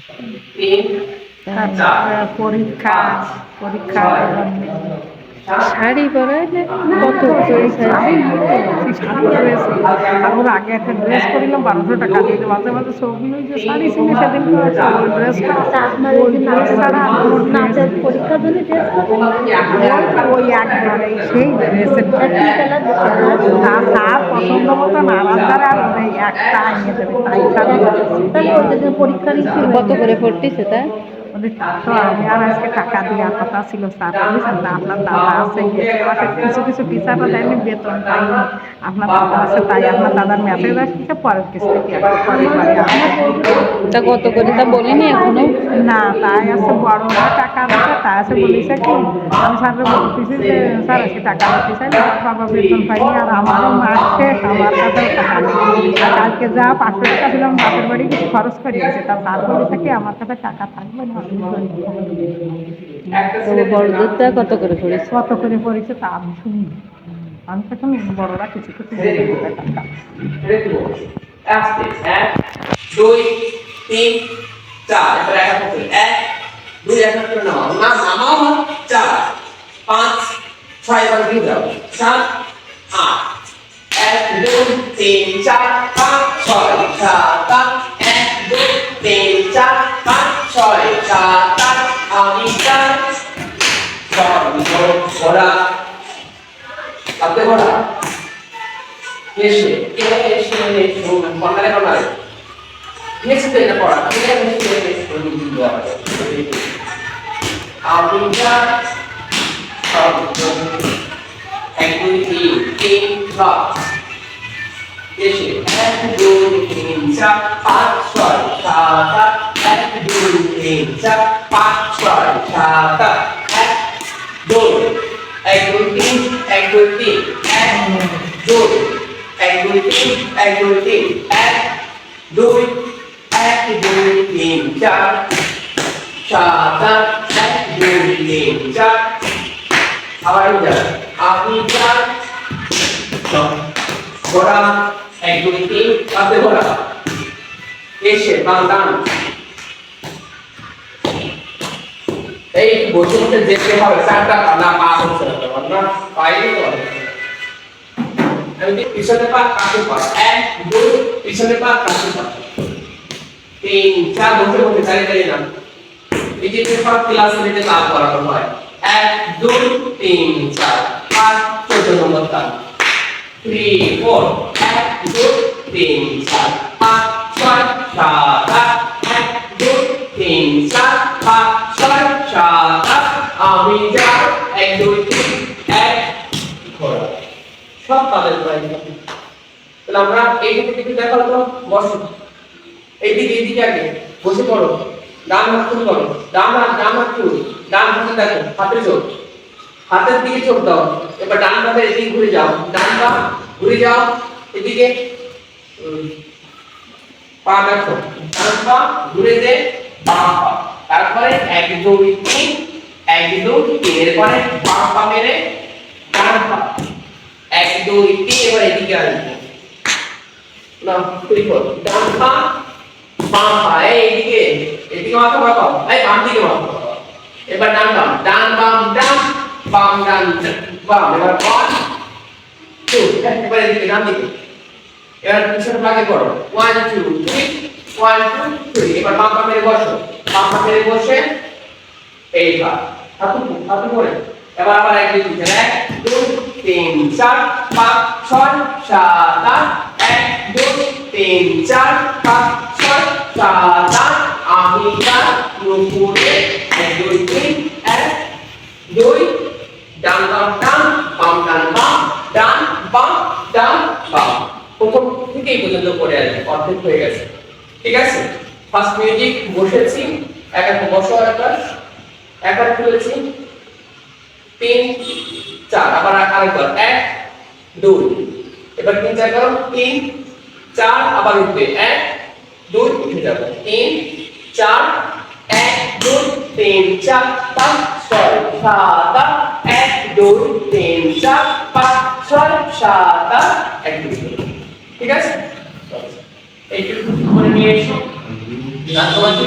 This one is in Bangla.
তিন, চার, পরীক্ষা পাঁচ, পরীক্ষা ছয়, সাত, শাড়ি পরায় না কত কত করে শাড়ি ড্রেস হালকা আর ওর আগে একটা ড্রেস এক, করিলাম 1200 টাকা দুই, দিয়ে মাঝে মাঝে ছবি ওই যে তিন, শাড়ি ছিল সেদিন চার, ওই ড্রেসটা আপনার এই ওই যে ড্রেস ছাড়া আর কোনো ড্রেস নাচের পরীক্ষার জন্য ড্রেস করবেন ওই একবার এই সেই ড্রেসের কি কালার তার পছন্দ মতো না আলাদা আর ওই একটা এনে দেবে তাই ছাড়া তাহলে ওই যে পরীক্ষার ইস্যু কত করে পড়তেছে তা তো আমি আর আজকে টাকা দেওয়ার কথা ছিল স্যার বুঝছেন তা আপনার দাদা আছে গেছে মাসে কিছু কিছু টিচাররা দেয়নি বেতন পাইনি আপনার দাদা আছে তাই আপনার দাদার মেসেজ আসছে পরের কিস্তি পরে পরে তা কত করে তা বলিনি এখনো না তাই আছে বড়রা টাকা দিচ্ছে তাই আছে বলেছে কি আমি স্যারকে বলতেছি যে স্যার আজকে টাকা দিতে চাই বাবা বেতন পাইনি আর আমারও মাস শেষ আমার কাছেও টাকা নেই আর কালকে যা 500 টাকা দিলাম বাপের বাড়ি কিছু খরচ করিয়েছে তা স্যার বলেছে কি আমার কাছে টাকা থাকবে না আমি তো বড়দেরটা কত করে পড়েছে কত করে পড়েছে তা আমি শুনি আমি তো এখন বড়রা কিছু কিছু বলে দেবে টাকা আস্তে এক, দুই, তিন, চার, এবার এক হাতে এক, দুই এক হাতে নামাও না নামাও চার, পাঁচ, ছয় এবার দিয়ে দাও সাত, আট, এক, দুই, তিন, চার, পাঁচ, ছয়, সাত, আট, এক, দুই, তিন, চার, পাঁচ, ছয়, সাত, আট, আমি চার, ওরা আপনি ওরা এসে বাংলায় বাংলায় নেক্সট পেজে পড়া আমি যা শব্দ এক দুই তিন তিন চার এসে এক দুই তিন চার পাঁচ ছয় সাত আট এক দুই তিন চার পাঁচ ছয় সাত আট এক দুই এক দুই তিন এক দুই তিন এক দুই এক দুই তিন এক দুই তিন এক দুই এক দুই তিন চার সাত আট এক দুই তিন চার আবার আমি চার ঘোড়া এক দুই তিন আপনি ঘোড়া এসে বাম ডান এই বসে বসে যেতে হবে চারটা না পা হচ্ছে না পাইলে তো আমি পিছনে পা কাছে পা এক দুই পিছনে পা কাছে পা তিন চার বসে বসে দাঁড়িয়ে না এই যে সব ক্লাস নিতে কাজ করানো হয় এক দুই তিন চার পাঁচ 14 নম্বর তা 3 4 এক দুই তিন চার পাঁচ ছয় সাত আট এক দুই তিন চার পাঁচ ছয় সাত আট আমি যা এক দুই তিন এক ঘোড়া সব তাদের প্রায় তাহলে আমরা এইদিকে একটু দেখাও তো বসো এইদিকে আগে বসে পড়ো ডান হাত তুলে করো ডান হাত তুলে ডান হাতে দেখো হাতে চোখ হাতের দিকে চোখ দাও এবার ডান পাশে এদিকে ঘুরে যাও ডান পা ঘুরে যাও এদিকে পা দেখো ডান পা ঘুরে দে বাম পা তারপরে এক দুই তিন এক দুই তিন এরপরে বাম পা মেরে ডান পা এক দুই তিন এবার এদিকে আসবে না তুই কর ডান পা বাম পা এইদিকে এদিকে মাথা পাকাও এই বাম দিকে মাথা পাকাও এবার ডান বাম ডান বাম ডান বাম ডান বাম এবার 1 2 এবার এদিকে ডান দিকে এবার পিছনে পাকে করো 1 2 3 1 2 3 এবার বাম পা মেরে বসো বাম পা মেরে বসে এইবার হাতু করে এবার আবার এক দুই তিন এক দুই তিন চার পাঁচ ছয় সাত আট এক দুই তিন চার পাঁচ ছয় সাত আট আমি চার নুপুরে এক দুই তিন এক দুই ডান বাম ডান বাম ডান বাম ডান বাম ডান বাম প্রথম থেকে এই পর্যন্ত পড়ে আসবে অর্ধেক হয়ে গেছে ঠিক আছে ফার্স্ট মিউজিক বসেছি এক বসো একবার খুলেছি 3 4 আবার আরেকবার 1 2 এবার 3 4 করো 3 4 আবার উঠবে 1 2 উঠে যাবে 3 4 1 2 3 4 5 6 7 8 1 2 3 4 5 6 7 8 1 2 ঠিক আছে এইটুকু করে নিয়ে এসো তোমার কি